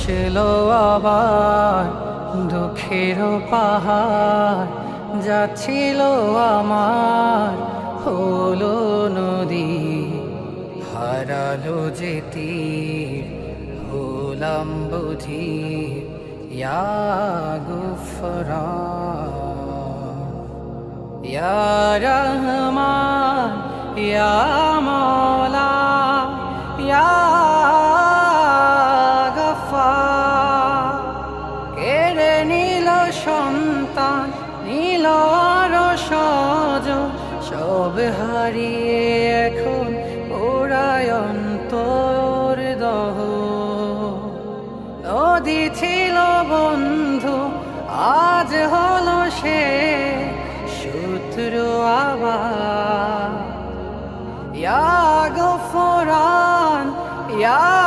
আসলো আবার দুঃখের পাহাড়, যাচ্ছিল আমার হলো নদী, হারালো যে তীর হলাম বুঝি ইয়া গফরান ইয়া রহমান ইয়া মওলা ইয়া গফফার। কেড়ে নিল সন্তান, নিল আরো স্বজন, সব হারিয়ে এখন ওরাই অন্তর দহ। নদী ছিল বন্ধু, আজ হলো সে শত্রু আবার। ইয়া গফরান ইয়া